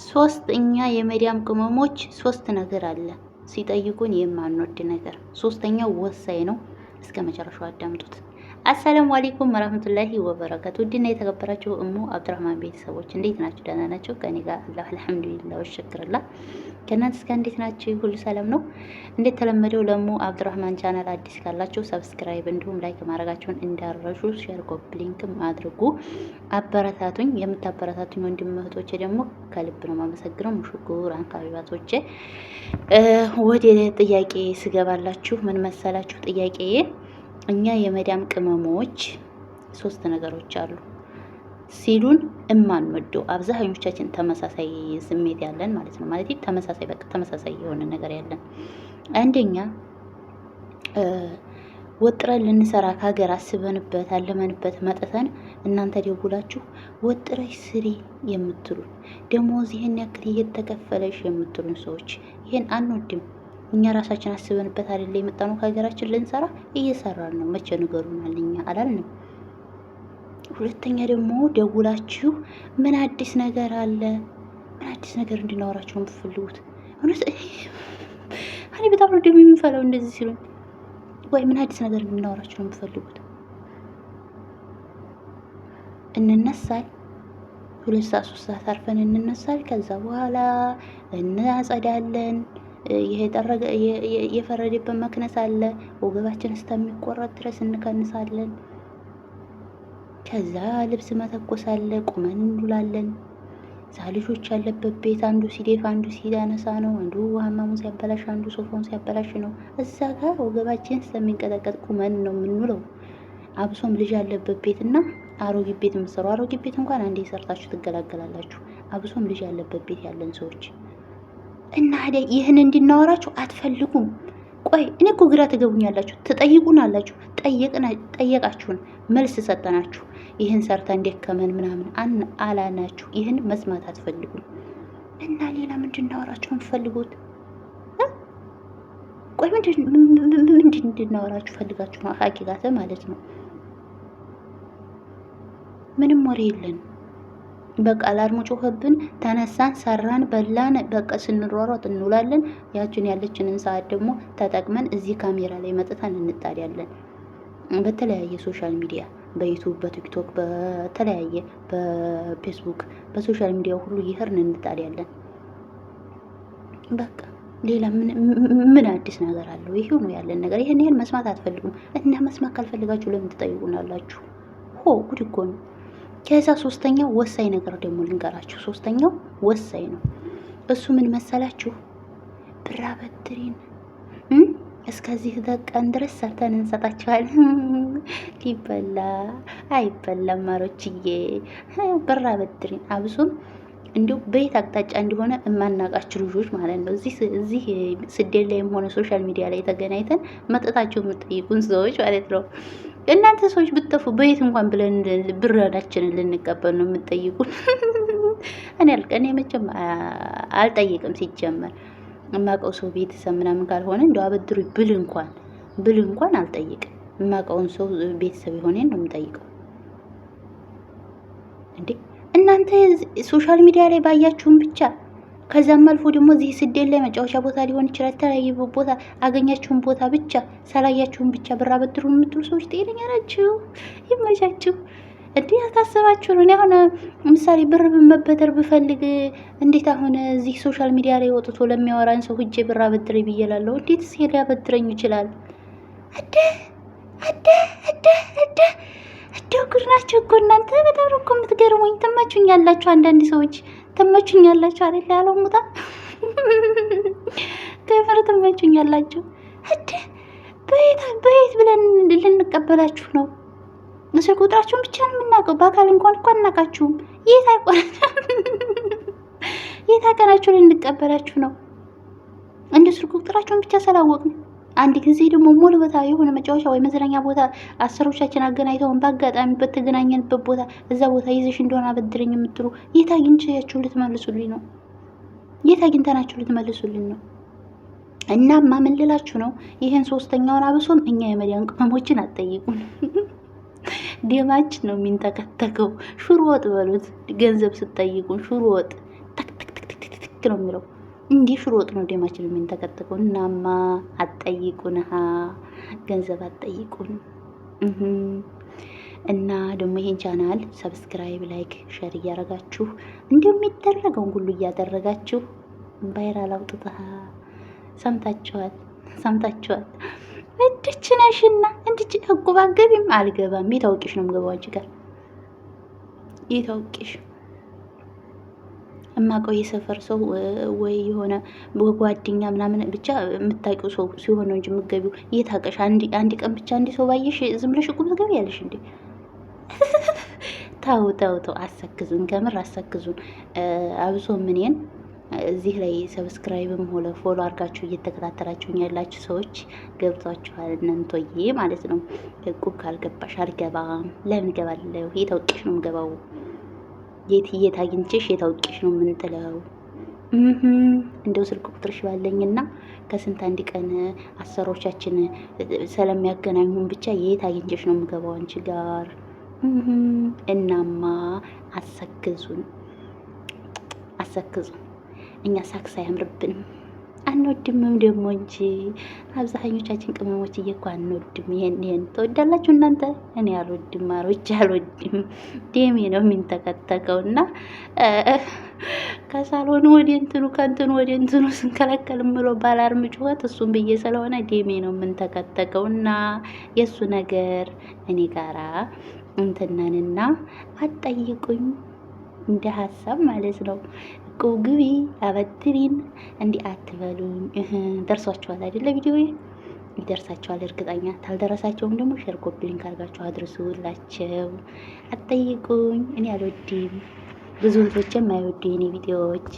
ሶስት እኛ የመዲያም ቅመሞች ሶስት ነገር አለ ሲጠይቁን የማንወድ ነገር። ሶስተኛው ወሳኝ ነው። እስከ መጨረሻው አዳምጡት። አሰላሙ አለይኩም ወራህመቱላሂ ወበረካቱ። ውድና የተከበራችሁ እሙ አብዱራህማን ቤተሰቦች እንዴት ናችሁ? ደህና ናችሁ? ከኔ ጋር አላህ አልሐምዱሊላህ ወሽክርላህ። ከእናንተስ ጋር እንዴት ናችሁ? ሁሉ ሰላም ነው? እንዴት ተለመደው ለሙ አብዱራህማን ቻናል አዲስ ካላችሁ ሰብስክራይብ እንዲሁም ላይክ ማድረጋችሁን እንዳረሹ፣ ሼር ኮፒ ሊንክም አድርጉ። አበረታቱኝ። የምታበረታቱኝ ወንድም እህቶቼ ደግሞ ከልብ ነው ማመሰግነው። ሙሽኩር አንካቢባቶቼ። ወደ ጥያቄ ስገባላችሁ ምን መሰላችሁ ጥያቄ እኛ የመዳም ቅመሞች ሶስት ነገሮች አሉ ሲሉን እማንወደው አብዛኞቻችን ተመሳሳይ ስሜት ያለን ማለት ነው። ማለት ተመሳሳይ በቃ ተመሳሳይ የሆነ ነገር ያለን አንደኛ ወጥረን ልንሰራ ከሀገር አስበንበት አለመንበት መጥተን እናንተ ደውላችሁ ወጥረሽ ስሪ የምትሉን ደሞዝ ይሄን ያክል እየተከፈለሽ የምትሉን ሰዎች ይሄን አንወድም። እኛ ራሳችን አስበንበት አይደለ የመጣነው ከሀገራችን ልንሰራ እየሰራን ነው። መቼ ንገሩናል? እኛ አላልንም። ሁለተኛ ደግሞ ደውላችሁ ምን አዲስ ነገር አለ? ምን አዲስ ነገር እንድናወራችሁ ነው የምትፈልጉት? እኔ በጣም ነው ደም የሚፈላው እንደዚህ ሲሉኝ። ወይ ምን አዲስ ነገር እንድናወራችሁ ነው የምትፈልጉት? እንነሳል 2 ሰዓት 3 ሰዓት አርፈን እንነሳል። ከዛ በኋላ እናጸዳለን። ይሄ የፈረደበት መክነስ አለ። ወገባችን እስከሚቆረጥ ድረስ እንከንሳለን። ከዛ ልብስ መተኮስ አለ። ቁመን እንውላለን። ዛ ልጆች ያለበት ቤት አንዱ ሲደፍ አንዱ ሲያነሳ ነው። አንዱ ሀማሙን ሲያበላሽ አንዱ ሶፋውን ሲያበላሽ ነው። እዛ ጋር ወገባችን እስከሚንቀጠቀጥ ቁመን ነው የምንውለው። አብሶም ልጅ ያለበት ቤትና አሮጊት ቤት የምትሰሩ አሮጊት ቤት እንኳን አንዴ ሰርታችሁ ትገላገላላችሁ። አብሶም ልጅ ያለበት ቤት ያለን ሰዎች እና ይህን እንድናወራችሁ አትፈልጉም። ቆይ እኔ እኮ ግራ ትገቡኛላችሁ። ትጠይቁናላችሁ። ጠየቃችሁን መልስ ሰጠናችሁ። ይህን ሰርታ እንደከመን ምናምን አላናችሁ። ይህን መስማት አትፈልጉም። እና ሌላ ምንድን እናወራችሁ የምትፈልጉት? ቆይ ምንድን እንድናወራችሁ ፈልጋችሁ ነው? ሀቂቃተ ማለት ነው። ምንም ወሬ የለን። በቃ አላርሙ ጮኸብን፣ ተነሳን፣ ሰራን፣ በላን። በቃ ስንሯሯጥ እንውላለን። ያችን ያለችንን ሰዓት ደግሞ ተጠቅመን እዚህ ካሜራ ላይ መጥተን እንጣዳለን። በተለያየ ሶሻል ሚዲያ በዩቲዩብ፣ በቲክቶክ፣ በተለያየ በፌስቡክ፣ በሶሻል ሚዲያ ሁሉ ይሄርን እንጣዳለን። በቃ ሌላ ምን አዲስ ነገር አለው? ይሄው ነው ያለን ነገር። ይሄን መስማት አትፈልጉም እና መስማት ካልፈልጋችሁ ለምን ትጠይቁናላችሁ? ጉድ እኮ ነው። ከዛ ሶስተኛው ወሳኝ ነገር ደግሞ ልንገራችሁ። ሶስተኛው ወሳኝ ነው። እሱ ምን መሰላችሁ? ብር አበድሪን እስከዚህ ቀን ድረስ ሰርተን እንሰጣችኋለን። ሊበላ አይበላም ማሮችዬ። ብር አበድሪን አብሶም እንዲሁ በየት አቅጣጫ እንደሆነ የማናቃችሁ ልጆች ማለት ነው። እዚህ ስደት ላይም ሆነ ሶሻል ሚዲያ ላይ ተገናኝተን መጠጣችሁ የምትጠይቁን ሰዎች ማለት ነው። እናንተ ሰዎች ብትጠፉ በየት እንኳን ብለን ብራችንን ልንቀበል ነው የምትጠይቁን? እኔ መቼም አልጠይቅም። ሲጀመር የማውቀው ሰው ቤተሰብ ምናምን ካልሆነ እንደው አበድሩ ብል እንኳን አልጠይቅም። የማውቀውን ሰው ቤተሰብ የሆነ ነው የምጠይቀው። እንዴ እናንተ ሶሻል ሚዲያ ላይ ባያችሁን ብቻ ከዛም አልፎ ደግሞ እዚህ ስደት ላይ መጫወቻ ቦታ ሊሆን ይችላል። ተለያየ ቦታ አገኛችሁን ቦታ ብቻ ሰላያችሁን ብቻ ብር አበድሩን የምትሉ ሰዎች ጤነኛ ናችሁ? ይመቻችሁ። እንዴ አታስባችሁ ነው? እኔ አሁን ምሳሌ ብር መበደር ብፈልግ እንዴት አሁን እዚህ ሶሻል ሚዲያ ላይ ወጥቶ ለሚያወራን ሰው ሂጄ ብር አበድረኝ ብዬ እላለሁ? እንዴት ሲሄድ ያበድረኝ ይችላል? እንደው ጉድ ናችሁ እኮ እናንተ። በጣም ነው እኮ የምትገርሙኝ። ትመቹኛላችሁ። አንዳንድ ሰዎች ትመቹኛላችሁ አይደል? ያለው ሙታ ከፈረ ትመቹኛላችሁ። በየት ብለን ልንቀበላችሁ ነው? ስልክ ቁጥራችሁን ብቻ ነው የምናውቀው። በአካል እንኳን እኮ አናውቃችሁም። የት አቀናችሁ ልንቀበላችሁ ነው? እንደ ስልክ ቁጥራችሁን ብቻ ስላወቅን አንድ ጊዜ ደግሞ ሞል ቦታ የሆነ መጫወቻ ወይ መዝናኛ ቦታ አሰሮቻችን አገናኝተውን በአጋጣሚ በተገናኘንበት ቦታ እዛ ቦታ ይዘሽ እንደሆነ አበድረኝ የምትሉ የት አግኝታችሁ ልትመልሱልኝ ነው? የት አግኝተናችሁ ልትመልሱልኝ ነው? እናማ ምን ልላችሁ ነው? ይሄን ሶስተኛውን አብሶም እኛ የመዲያን ቅመሞችን አትጠይቁን። ደማችን ነው የሚንተከተከው። ሹሮ ወጥ በሉት ገንዘብ ስትጠይቁን ሹሮ ወጥ ትክ ነው የሚለው። እንዲህ ሽሮ ወጥ ነው ደማችን የሚንተከተከው። እናማ አትጠይቁንሃ፣ ገንዘብ አትጠይቁን። እና ደግሞ ይሄን ቻናል ሰብስክራይብ፣ ላይክ፣ ሼር እያደረጋችሁ እንዲሁም የሚደረገውን ሁሉ እያደረጋችሁ ቫይራል አውጥተሃ። ሰምታችኋል፣ ሰምታችኋል። እንድች ነሽና እንድች ህጉ ባገቢም አልገባም። የታውቂሽ ነው የምገባው አንቺ ጋር የታውቂሽ እማቀው የሰፈር ሰው ወይ የሆነ ጓደኛ ምናምን ብቻ የምታውቂው ሰው ሲሆን ነው እንጂ የምትገቢው። የታውቀሽ አንድ ቀን ብቻ አንድ ሰው ባየሽ ዝም ብለሽ እኮ ትገቢ ያለሽ እንዴ? ተው ተው ተው፣ አሰክዙን፣ ከምር አሰክዙን። አብሶ ምንን እዚህ ላይ ሰብስክራይብም ሆነ ፎሎ አድርጋችሁ እየተከታተላችሁኝ ያላችሁ ሰዎች ገብቷችኋል። እናንተዬ ማለት ነው። እቁብ ካልገባሽ አልገባም። ለምን ገባለሁ? የታውቂሽ ነው የምገባው። የት አግኝቼሽ የታውቂሽ ነው የምንጥለው። እንደው ስልክ ቁጥርሽ ባለኝና ከስንት አንድ ቀን አሰሮቻችን ስለሚያገናኙን ብቻ የት አግኝቼሽ ነው የምገባው አንቺ ጋር። እናማ አሰክዙን፣ አሰክዙን። እኛ ሳክስ አያምርብንም አንወድምም ደግሞ እንጂ አብዛኞቻችን ቅመሞች እየኳ አንወድም። ይሄን ተወዳላችሁ እናንተ? እኔ አልወድም፣ ማሮች አልወድም። ደሜ ነው የሚንተከተከው እና ከሳልሆን ወደ እንትኑ ከእንትኑ ወደ እንትኑ ስንከለከል ምሎ ባላርም ጩኸት እሱም ብዬ ስለሆነ ደሜ ነው የምንተከተከው እና የእሱ ነገር እኔ ጋራ እንትናንና አትጠይቁኝ እንደ ሀሳብ ማለት ነው። እቁብ ግቢ አበድሪን እንዲህ አትበሉኝ። ደርሷችኋል አይደለ? ቪዲዮ ይደርሳችኋል እርግጠኛ። ታልደረሳቸውም ደግሞ ሼር ኮፒ ሊንክ አድርጋችሁ አድርሱላቸው። አትጠይቁኝ፣ እኔ አልወድም። ብዙ እህቶችም አይወዱ የኔ ቪዲዮዎች